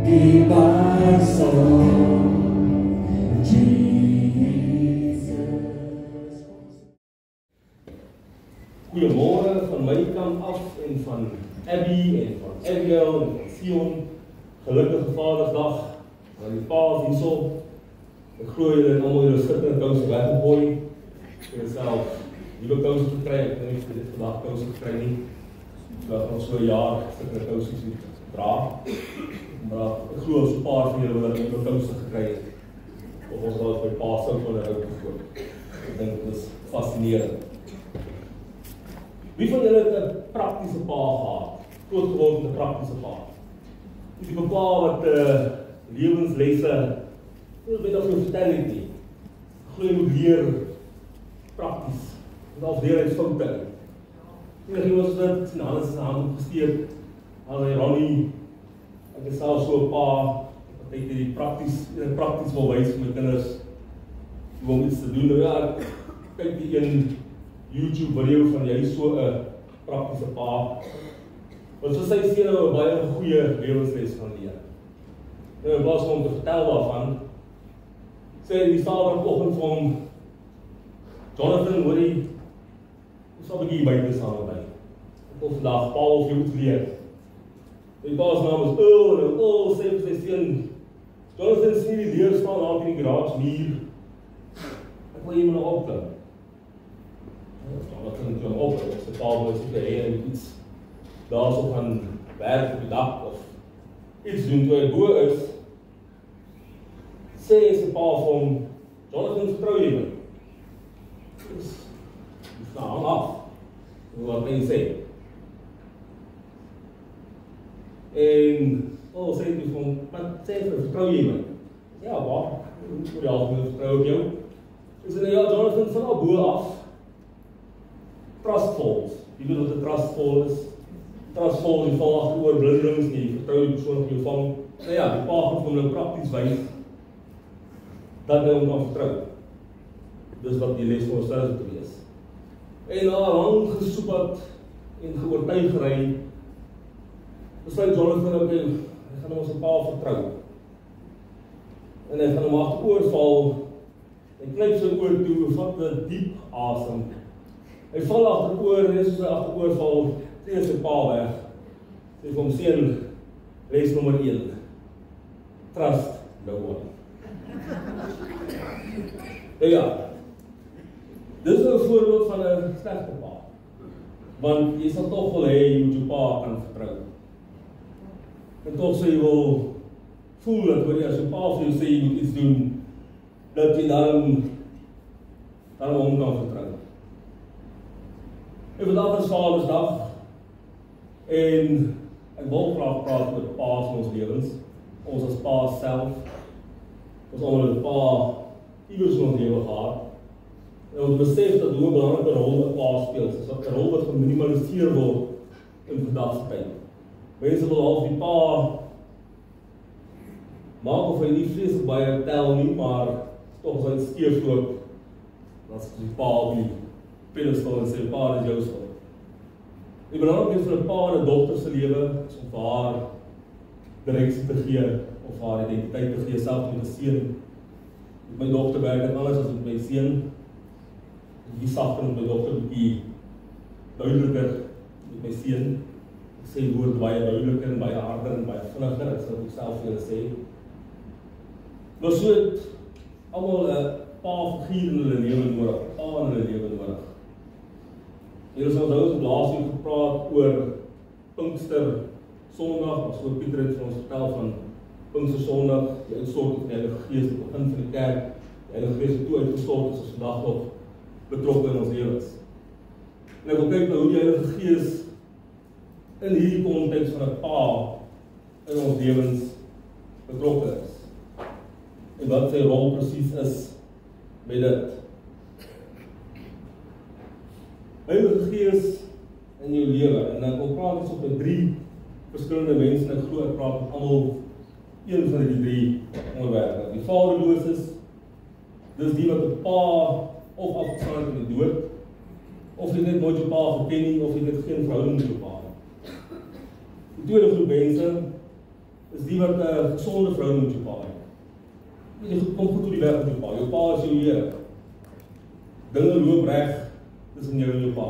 in my soul, Jesus. Goeiemôre van my kant af en van Abby en van Abigail en van Sion. Gelukkige Vadersdag aan die paas hierso. Ek glo julle het almal julle skittende kouse weggegooi. Vir jouself nuwe kouse gekry. Ek weet nie of jy dit vandag kouse gekry nie. Ek gaan so 'n jaar skittende kouse dra. Maar ek glo ons 'n paar van julle wat nuwe kouse gekry het. Of ons daar by paas sou kon hou gekoop. Ek dink dit is fascinerend. Wie van julle het 'n praktiese pa gehad? Groot geword met 'n praktiese pa. Die pa wat lewenslesse weet of jy vertel het nie. Glo jy moet leer prakties. En als leer uit foute. Jy was dit in alles in hand gesteek. Al hy Ronnie, ek is self so 'n pa wat net die prakties wil wys vir my kinders hoe om iets te doen. Nou ja, kyk die een YouTube video van jy so 'n praktiese pa. Want so sy sê nou 'n baie goeie lewensles van leer. Nou in plaas van om te vertel daarvan, sê die Saterdagoggend vir hom, Jonathan, hoor jy, ons sal 'n bietjie buite saam by. Ek wil vandag Paul of jy moet leer. Die pa's naam is Earl en Earl sê vir sy seun, Jonathan sien die deur staan daar in die garage muur. Ek wil jy moet nou opklim. Jonathan klim op, en sy pa wil sê hy iets daar so gaan werk op die dak of iets doen toe hy bo is. Sê sy pa vir hom, Jonathan, vertrou jy my? Dus hang af. Wat kan jy sê? En, sê hy vir hom, wat sê hy, vertrou jy my? Ja, waar? Voor die algemeen vertrou ek jou. Hy sê, ja, Jonathan, van al bo af, trustfalls. Jy weet wat 'n trustfall is? Trustfall, jy val agteroor blindelings nie, jy vertrou die persoon op jou vang. Nou ja, die pa gaan vir hom prakties wys dat hy hom kan vertrou. Dis wat die les van ons thuis moet wees. En na lang gesoepat en geoortuig gery, besluit Jonathan ook, hy gaan hom sy pa vertrou. En hy gaan hom agteroorval, hy knyp sy oor toe, vat 'n diep asem. Hy val agteroor, net soos hy agteroorval, tree sy pa weg. Sê vir hom, seun, les nommer 1. Trust no one. Ja, dis nou 'n voorbeeld van 'n slegte pa. Want jy sal tog wil hê jy moet jou pa kan vertrou. En tog sê jy wil voel dat wanneer as jou pa vir jou sê jy moet iets doen, dat jy daarom hom kan vertrou. En vandag is Vadersdag en ek wil graag praat oor pa's in ons lewens. Ons as pa's self. Ons almal 'n pa iewers in ons lewe gehad. En ons besef dat hoe 'n belangrike rol 'n pa speel. Dit is 'n rol wat geminimaliseer word in vandag se tyd. Mense wil half die pa maak of hy nie vreeslik baie tel nie, maar tog sy skeefloop. Dan is die pa op die pedestal en sê, pa, dit is jou skuld. Die belangrikheid van 'n pa en 'n dogter se lewe is om vir haar direksie te gee of haar identiteit te gee, selfs met 'n seun. Met my dogter werk dit anders as met my seun. Die sagter met my dogter bietjie duideliker met my seun. Ek sê woord baie duideliker en baie harder en baie vinniger, ek sal dit self vir julle sê. Maar so het almal 'n pa-figuur in hulle lewe nodig, pa in hulle lewe nodig. Hier sal ons laas week gepraat oor Pinkster Sondag, as ook Pieter het vir ons vertel van Pinkster Sondag, die uitstorting van die Heilige Gees, die begin van die kerk, die Heilige Gees het toe uitgestort, is ons vandag nog betrokke in ons lewens. En ek wil kyk na hoe die Heilige Gees in hierdie konteks van 'n pa in ons lewens betrokke is. En wat sy rol presies is met dit. Heilige Gees in jou lewe, en ek wil praat eens op met 3 verskillende mense, en ek glo ek praat met almal een van die 3 onderwerpe. Die vaderlooses, dis die wat 'n pa of afgestaan het in die dood, of jy net nooit jou pa geken nie, of jy net geen verhouding met jou pa nie. Die tweede groep mense is die wat 'n gesonde verhouding met jou pa het. Jy kom goed op die weg met jou pa. Jou pa is jou Here. Dinge loop reg tussen jou en jou pa.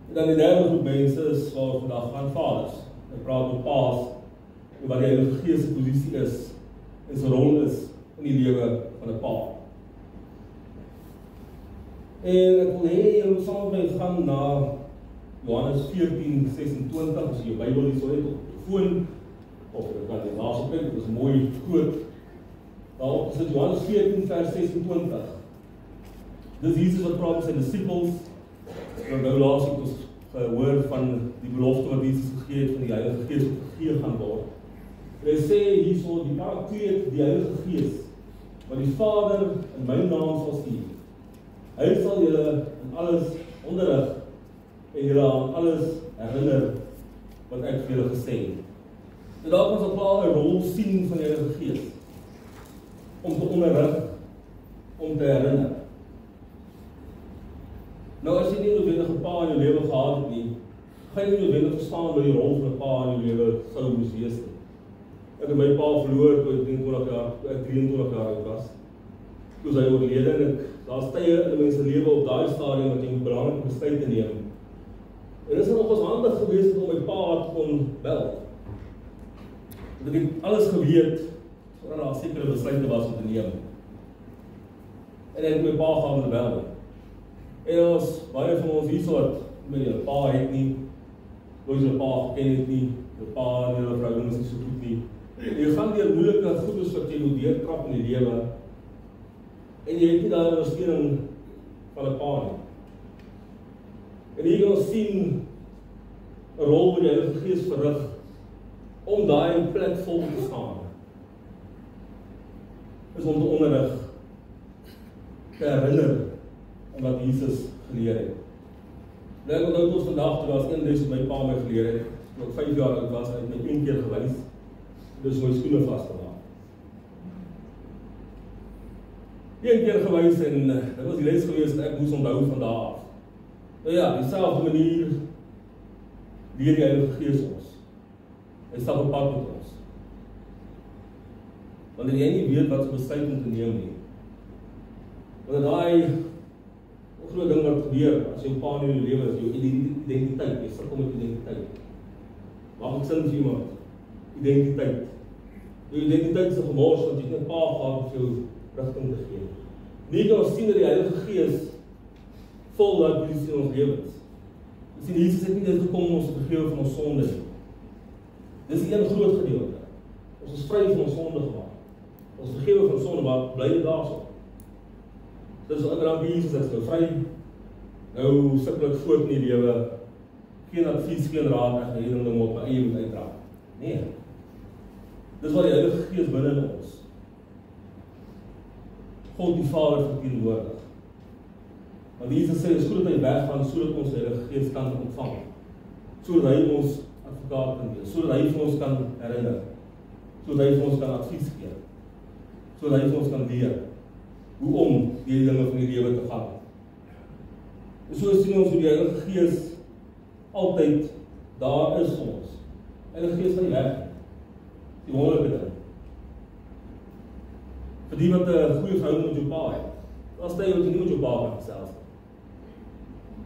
En dan die derde groep mense is waar vandag gaan vaders. Ek praat met pa's en wat die Heilige Gees se posisie is en sy rol is in die lewe van 'n pa. En ek wil hê julle saam met my gaan na Johannes 14:26, as jy jou Bybel hier so het op jou foon, of jy kan dit naas op kyk, dit is mooi groot. Daar is dit Johannes 14:26. Dis Jesus wat praat met sy disippels. Nou laas het ons gehoor van die belofte wat Jesus gegee het van die Heilige Gees wat gegee gaan word. En hy sê hierso die Parakleet, die Heilige Gees, wat die Vader in my naam sal stuur. Hy sal julle in alles onderrig en julle aan alles herinner wat ek vir julle gesê het. En daar kan ons al 'n rol sien van die Heilige Gees om te onderrig, om te herinner. Nou as jy nie noodwendig 'n pa in jou lewe gehad het nie, gaan jy nie noodwendig verstaan wat die rol van 'n pa in jou lewe sou moes wees nie. Ek het my pa verloor toe ek 23 jaar oud was. Toe hy oorlede en daar's tye in 'n mens se lewe op daai stadium wat jy moet belangrike besluite neem. En dit is nog ons handig geweest om my pa te kon bel. Want ek het alles geweet sodat daar sekere besluite was om te neem. En ek het my pa gaan bel. En ons, baie van ons hier so wat met jou pa het nie, nooit jou pa geken het nie, jou pa en jou verhouding is nie so goed nie. Jy gaan deur moeilike goedes wat jy moet deurtrap in die lewe, en jy het nie daar ondersteuning van 'n pa nie. En hier kan ons sien 'n rol wat die Heilige Gees verrig om daai plek vol te staan. Is om te onderrig, te herinner aan wat Jesus geleer het. Nou ek onthou ons vandag, toe was een les wat my pa my geleer het, toe ek 5 jaar oud was, hy het my 1 keer gewys, dus my skoene vasgemaak. 1 keer gewys en dit was die les geweest en ek moes onthou van daar af. Nou ja, dieselfde manier leer die Heilige Gees ons. Hy stap op pad met ons. Wanneer jy nie weet wat se besluit om te neem nie. Want daai groot ding wat gebeur as jou pa in jou lewe is, jou identiteit, jy sukkel met identiteit. Maak ek sin vir iemand? Identiteit. Jou identiteit is 'n gemors want jy het 'n pa gehad om jou rigting te gee. Nie kan ons sien dat die Heilige Gees vol daai posisie in ons lewens. Ons sien Jesus het nie net gekom om ons te vergewe van ons sonde nie. Dis een groot gedeelte. Ons is vry van ons sonde gemaak. Ons vergewe van sonde, maar bly dit daarso. Dis inderdaad Jesus is nou vry. Nou sukkel ek voort in die lewe. Geen advies, geen raad, ek herinner hom op my eie moet uitdra. Nee. Dis wat die Heilige Gees binne in ons. God die Vader verteenwoordig. Want Jesus sê, dis goed dat hy weggaan, sodat ons die Heilige Gees kan ontvang. Sodat hy ons advokaat kan wees, sodat hy vir ons kan herinner, sodat hy vir ons kan advies gee, sodat hy vir ons kan leer, hoe om die dinge van die lewe te gaan. En so sien ons hoe die Heilige Gees altyd daar is vir ons. Heilige Gees van die weg, die wonderlike ding. Vir die wat 'n goeie verhouding met jou pa het, daar's tye wat jy nie met jou pa kan gesels nie.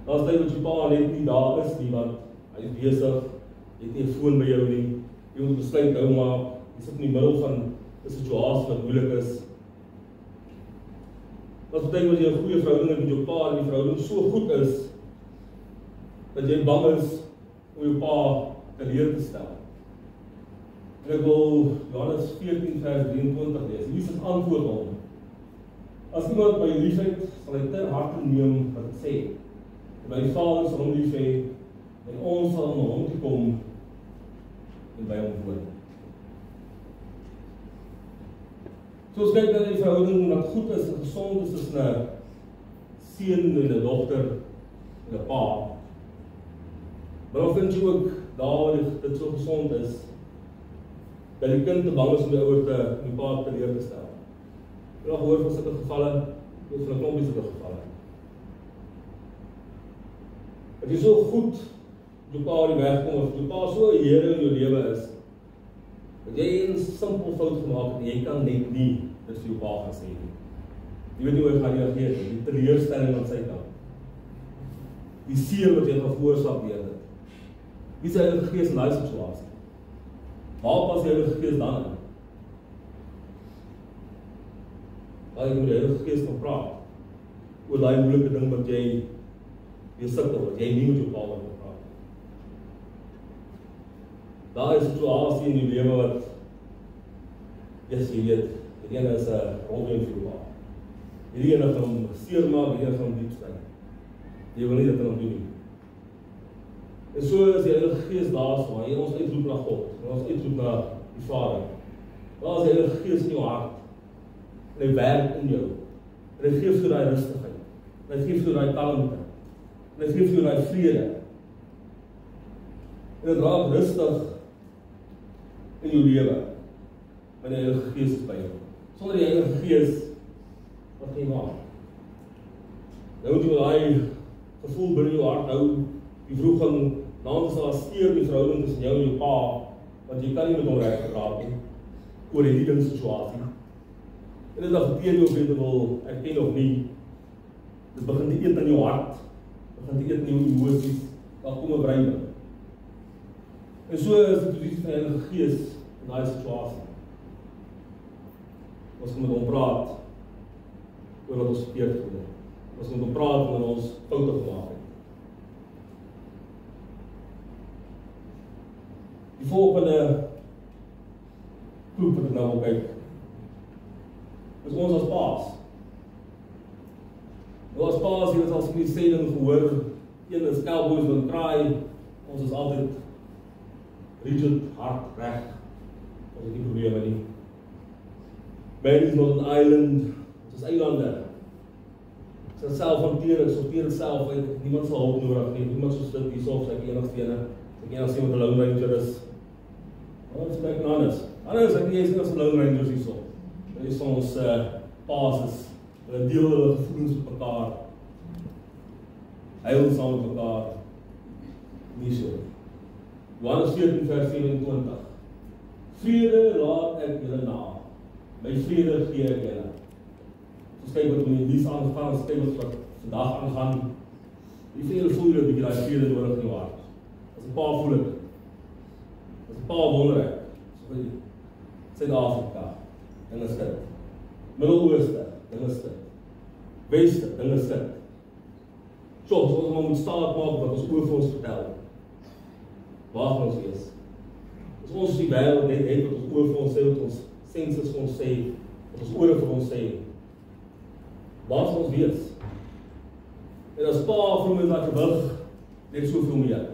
Daar's tye wat jou pa net nie daar is nie, want hy is besig, jy het nie 'n foon by jou nie, jy moet besluit nou maak, jy sit in die middel van 'n situasie wat moeilik is. Wat beteken as jy 'n goeie verhouding het met jou pa en die verhouding so goed is, dat jy bang is om jou pa teleer te stel. En ek wil Johannes 14:23 lees. Jesus antwoord hom: As iemand my liefhet, sal hy ter harte neem wat ek sê. En my Vader sal hom lief hê, en ons sal na hom toe kom en by hom woon. So ons kyk dat die verhouding wat goed is en gesond is tussen 'n seun en 'n dogter en 'n pa. Maar dan vind jy ook daar waar dit so gesond is, dat die kind te bang is om die ouer die pa teleer te stel. Ek het gehoor van sulke gevalle, van 'n klompie sulke gevalle. Dat jy so goed jou pa die weg kom, of jou pa so 'n Here in jou lewe is, Dat jy 'n simpel fout gemaak het, jy kan net nie dit vir jou pa gaan sê nie. Jy weet nie hoe hy gaan reageer nie, die teleurstelling aan sy kant. Die seer wat jy gaan veroorsaak deur dit. Wie is die Heilige Gees in daai situasie? Waar pas die Heilige Gees dan in? Waar jy met die Heilige Gees kan praat oor daai moeilike ding wat jy sukkel, wat jy nie met jou pa wil praat. Daar is 'n situasie in die lewe wat jy weet, die ene is 'n probleem vir jou pa. Die ene gaan hom seermaak, die ene gaan hom diep sny. Jy wil nie dit aan hom doen nie. En so is die Heilige Gees daar so, en ons uitroep na God, en ons uitroep na die Vader. Daar is die Heilige Gees in jou hart, en hy werk in jou, en hy gee vir jou daai rustigheid, en hy gee vir jou daai kalmte, en hy gee vir jou daai vrede. En dit raak rustig in jou lewe, wanneer die Heilige Gees is by jou. Sonder die Heilige Gees, wat gaan jy maak? Nou moet jy daai gevoel binne jou hart hou, die vroeging, naam is daar steur die verhouding tussen jou en jou pa, want jy kan nie met hom reg praat nie, oor die ding situasie. En dit affekteer jou of jy dit wil erken of nie. Dit begin te eet in jou hart, begin te eet in jou emosies, daar kom 'n wrywing. En so is die posisie van die Heilige Gees in daai situasie. Ons moet met hom praat oor wat ons verkeerd gedoen het. Ons moet met hom praat oor ons foute gemaak het. Die volgende groep wat ek nou wil kyk, is ons as paas. Nou as paas, jy het al die sêding gehoor, een is cowboys van kraai, ons is altyd rigid, hard, reg, ons het nie probleme nie. Man is not an island, ons is eilande. Ek sal self hanteer, ek sorteer dit self uit, niemand sal hulp nodig nie, niemand soos dit hiersof, ek enigste ene, ek enigste met 'n Lone Ranger is. Wat is my anders? Anders, ek nie eens as 'n Lone Rangers hiersof. Dit is ons paas, hulle deel hulle gevoelens met mekaar, huil saam met mekaar, nie so. Johannes 14 vers 27. Vrede laat ek julle na, my vrede gee ek julle. Ons kyk wat in die nuus aangaan, ons kyk wat vandag aangaan. Die vrede voel jy 'n bietjie daai vrede nodig in jou hart. As 'n paar voel ek. As 'n paar wonder ek. So Suid-Afrika, ding is dit. Midde-Ooste, ding is dit. Weste, ding is dit. So, ons moet staat maak wat ons oor vir ons vertel. Waar gaan ons wees? As ons die wêreld net het wat ons oor vir ons sê, wat ons senses vir ons sê, wat ons ore vir ons sê, waar gaan ons wees? En as pa vir my dat gewig, net soveel meer.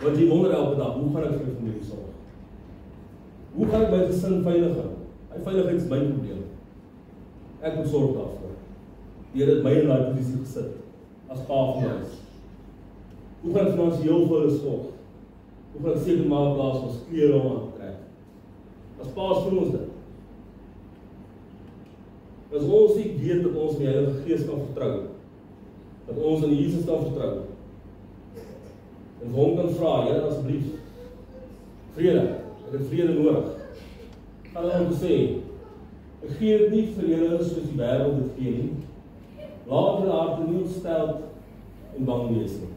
Want jy wonder elke dag, hoe gaan ek vir my familie sorg? Hoe gaan ek my gesin veilig hou? My veiligheid is my probleem. Ek moet sorg daarvoor. Die Here het my in daai posisie gesit, as pa van my. Hoe gaan ek finansiëel vir hulle sorg? Hoe gaan ek seker maak plaas ons klere om aan te trek? As paas voel ons dit. As ons nie weet dat ons in die Heilige Gees kan vertrou, dat ons in Jesus kan vertrou, en vir hom kan vra, Here asseblief, vrede, ek het vrede nodig. Gaan hulle hom sê, ek gee dit nie vir julle soos die wêreld dit gee nie. Laat julle harte nie ontsteld en bang wees nie.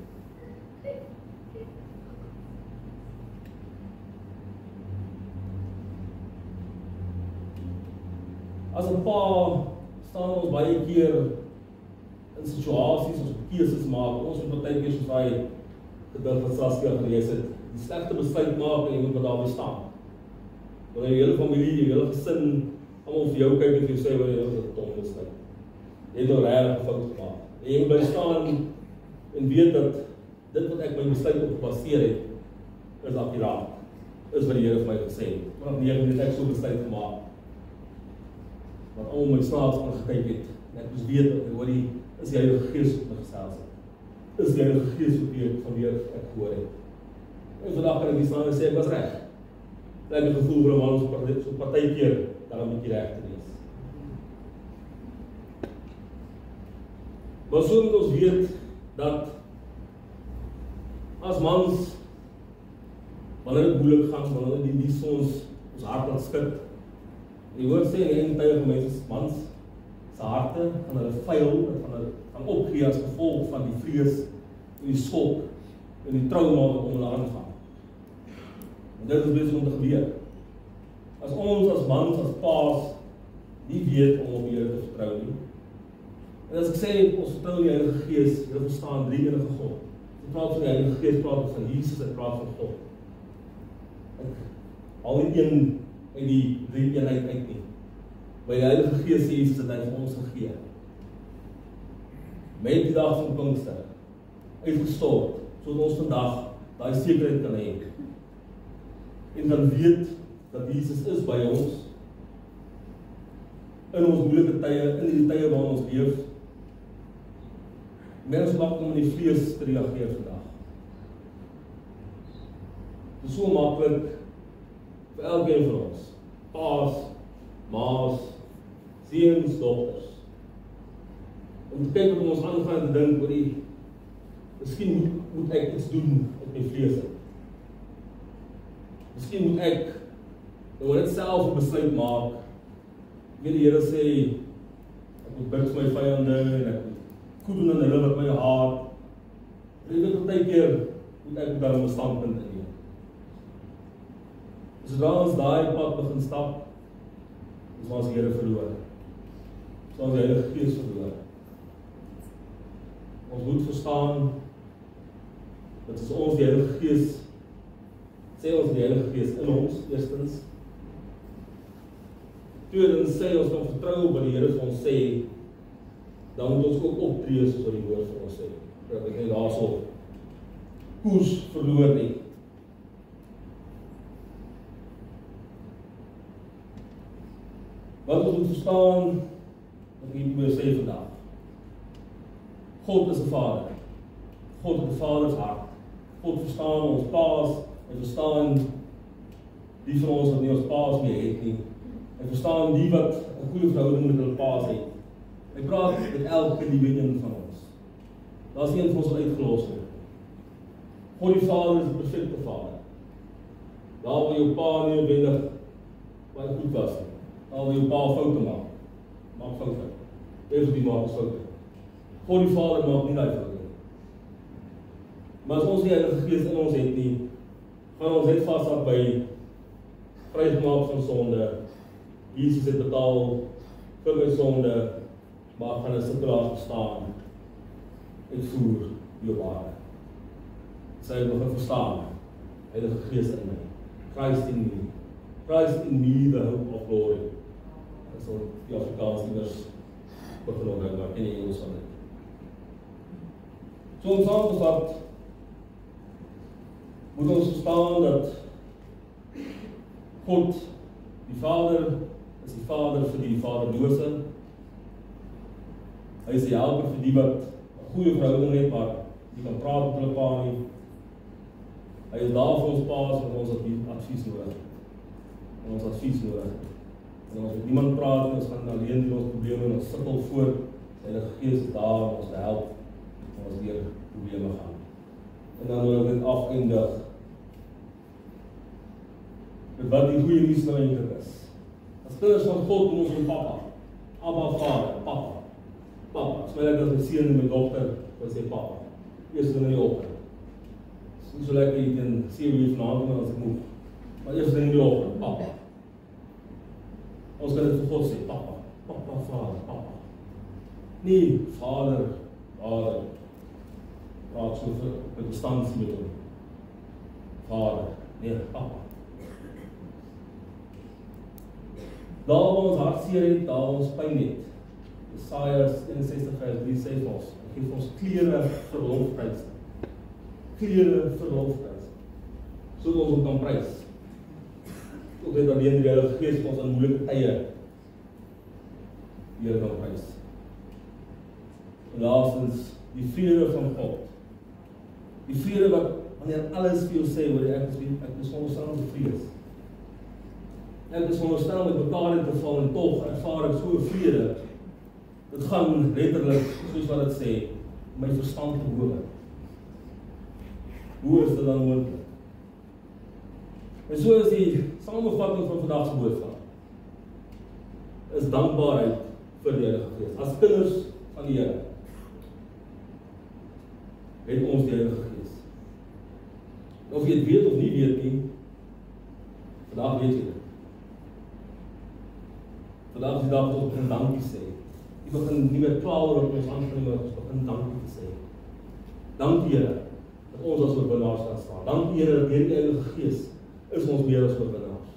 As 'n pa staan ons baie keer in situasies, ons keuses maak, ons moet baie keer soos daai gedig wat Saskia gelees het, die slegte besluit maak en jy moet wat daarby staan. Wanneer jy hele familie, jy hele gesin, almal vir jou kyk en vir jou sê, wanneer jy is 'n dom besluit. Jy het nou regtig 'n fout gemaak. En jy moet bly staan en weet dat dit wat ek my besluit op gebaseer het, is akkuraat. Is wat die Here vir my gesê het. Maar nee, ek het ek so besluit gemaak. Wat al my snaaks aangekyk het, en ek moes weet dat hoorie, is die Heilige Gees op my gesels het. Is die Heilige Gees op van wie ek gehoor het. En vandag kan ek die staan en sê, ek was reg. Ek het die gevoel vir 'n man so partykeer, dan moet jy reg te wees. Maar so moet ons weet, dat as mans, wanneer dit moeilik gaan, wanneer die ons ons hart laat skud. Jy hoor sê in die eindtye van mense mans se harte gaan hulle vuil, gaan opgee as gevolg van die vrees en die skok en die trauma wat om hulle aangaan. En dit is besig om te gebeur. As ons as mans, as paas, nie weet om op die Here te vertrou nie. En as ek sê, ons vertrou die Heilige Gees, jy verstaan drie enige God. Ek praat van die Heilige Gees, ek praat van Jesus, ek praat van God. Ek haal nie een uit die drie eenheid uit nie. By die Heilige Gees sê Jesus het hy vir ons gegee. Met die dag van Pinkster uitgestort, sodat ons vandag daai sekerheid kan hê. En dan weet dat Jesus is by ons in ons moeilike tye, in die tye waarin ons leef. Mens maak om in die vlees te reageer vandag. Dit is so maklik vir elkeen van ons. Paas, maas, seuns, dogters. Om te kyk wat ons aangaan te dink oor die miskien moet ek iets doen op my vlees. Miskien moet ek net self 'n besluit maak. Weet die Here sê ek moet bid vir my vyande en ek moet goed doen aan hulle wat my haat. En jy weet baie keer moet ek daar 'n standpunt inneem. Sodra ons daai pad begin stap, is ons die Here verloor. Ons die Heilige Gees verloor. Ons moet verstaan dat as ons die Heilige Gees sê ons die Heilige Gees in ons eerstens. Tweedens sê ons kan vertrou op wat die Here vir ons sê, dan moet ons ook optree soos wat die woord vir ons sê. Dat ek net daarso koers verloor nie. Wat ons moet verstaan, wat ek moet sê vandag. God is 'n Vader. God het 'n Vader se hart. God verstaan ons paas, hy verstaan die van ons wat nie ons paas meer het nie. Hy verstaan die wat 'n goeie verhouding met hulle paas het. Hy praat met elke liewe een van ons. Daar's nie een van ons wat uitgelos word. God die Vader is 'n perfekte Vader. Daar waar jou pa nie noodwendig baie goed was nie. Daar waar jou pa foute maak foute. Definitief maak foute. God die Vader maak nie daai foute nie. Maar as ons die Heilige Gees in ons het nie, gaan ons net vashou by vrygemaak van sonde. Jesus het betaal vir my sonde, maar gaan 'n situasie bestaan. Ek voer die waarheid. Sy begin verstaan. Heilige Gees in my. Christ in me. Christ in me, the hope of glory. Dis al die Afrikaans iewers begin onthou, maar in die Engels van dit. So ons saamgevat, moet ons verstaan dat God, die Vader, is die Vader vir die vaderlose. Hy is die helper vir die wat 'n goeie verhouding het, maar die kan praat met hulle pa nie. Hy is daar vir ons paas, want ons het advies nodig. Ons advies nodig. En ons met niemand praat, ons gaan alleen doen ons probleme, en ons sukkel voort. Die Heilige Gees is daar om ons te help, en ons deur probleme gaan. En dan wil ek dit afeindig met wat die goeie nuus nou eintlik is. As kinders van God moet ons van Papa, Abba Vader, Papa. Papa, so lekker as my seun en my dogter wil sê Papa. Eers ding in die oggend. Dis nie so lekker jy kan 7 uur vanaand as ek moet. Maar eers ding in die oggend, Papa. Ons kan dit vir God sê, Papa, Papa, Vader, Papa. Nie Vader, Vader. Praat so vir distansie met hom. Vader, nee, Papa. Daar waar ons hartseer het, daar waar ons pyn het. Jesaja 61:3 sê vir ons, hy gee vir ons klere vir lofprys. Klere vir lofprys. Sodat ons hom kan prys. Ook het alleen die Heilige Gees vir ons in moeilike tye hier kan prys. En laastens, die vrede van God. Die vrede wat, wanneer alles vir jou sê, wat ek is veronderstel om te vrees. Ek is veronderstel met mekaar in te val en tog ervaar ek so vrede. Dit gaan letterlik, soos wat dit sê, my verstand te bowe. Hoe is dit dan moontlik? En so is die samevatting van vandag se boodskap. Is dankbaarheid vir die Heilige Gees. As kinders van die Here het ons die Heilige Gees. Of jy het weet of nie weet nie, vandag weet jy dit. Vandag is die dag wat ons begin dankie sê. Jy begin nie meer kla oor op ons aangeneem, maar ons begin dankie te sê. Dankie Here, dat ons as oorwinnaars kan staan. Dankie Here, dat deur die Heilige Gees is ons meer as oorwinnaars.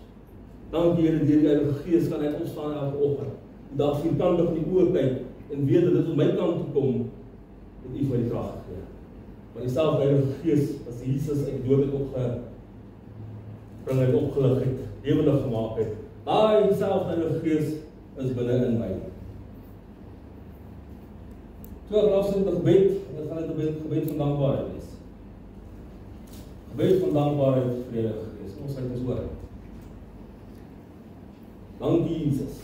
Dankie Here, deur die Heilige Gees kan ek opstaan elke oggend. Die dag vierkantig in die oë kyk en weet dat dit op my kant toe kom, het U vir die krag gegee. Maar dieselfde Heilige Gees as Jesus uit die dood het opgelig het, lewendig gemaak het. Daai dieselfde Heilige Gees is binne in my. So ek afsluit met 'n gebed, en dit gaan net 'n gebed van dankbaarheid wees. Gebed van dankbaarheid vir die Heilige Gees. Ons sluit ons oor. Dankie Jesus.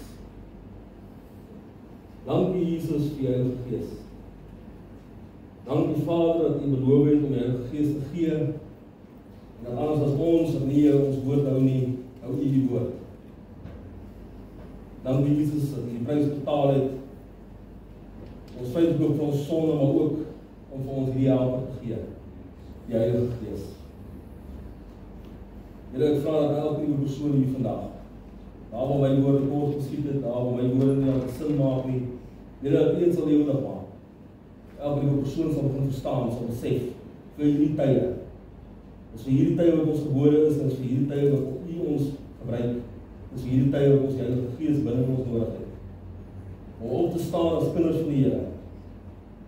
Dankie Jesus vir die Heilige Gees. Dankie Vader dat U beloof het om die Heilige Gees te gee. En dat anders as ons nie ons woord hou nie, hou U die woord. Dankie Jesus dat U die prys betaal het. Ons feitlik ook vir ons sonde, maar ook om vir ons hierdie helper te gee. Die Heilige Gees. Here, ek vra dat elke nieuwe persoon hier vandag, daar waar my woorde kort geskiet het, daar waar my woorde nie al sin maak nie, Here, dat U sal lewendig maak. Elke nieuwe persoon sal begin verstaan, sal besef, vir hierdie tye. Dis vir hierdie tye wat ons gebore is, en dis vir hierdie tye wat U ons gebruik. Dis vir hierdie tye wat ons die Heilige Gees binne ons nodig het. Om op te staan as kinders van die Here.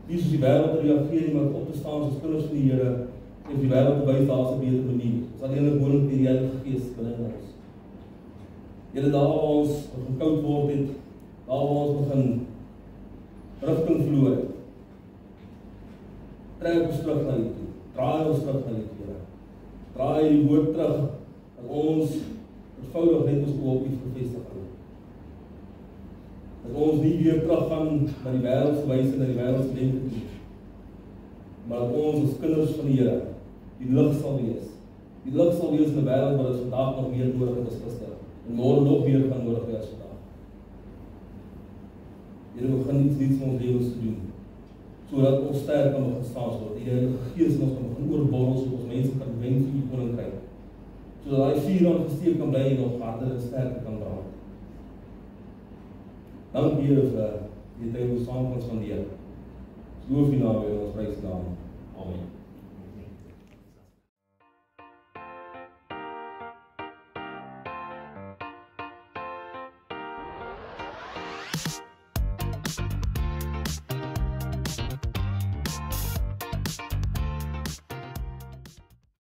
Nie soos die wêreld reageer nie, maar op te staan as kinders van die Here en vir die wêreld te wys daar's 'n beter manier. Ons alleenlik moontlik deur die Heilige Gees binne in ons. Here, daar waar ons begin koud word het, daar waar ons begin rigting verloor het. Trek ons terug na U toe. Draai ons terug na U toe, Here. Draai die woord terug, dat ons eenvoudig net ons oë op U gefestig hou. Dat ons nie weer terug gaan na die wêreldse wyse en na die wêreldse denke toe. Maar dat ons as kinders van die Here die lig sal wees. Die lig sal wees in 'n wêreld wat ons vandag nog meer nodig het as gister. En môre nog meer gaan nodig hê as vandag. Here, begin iets nuuts in ons lewens te doen. Sodat ons sterk kan begin staan, sodat die Heilige Gees in ons kan begin oorborrel, sodat ons mense kan wen vir U koninkryk. Sodat daai vuur aangesteek kan bly en nog harder en sterker kan brand. Dankie Here vir die tyd wat ons saam kan spandeer. Loof U naam en ons prys U naam. Amen.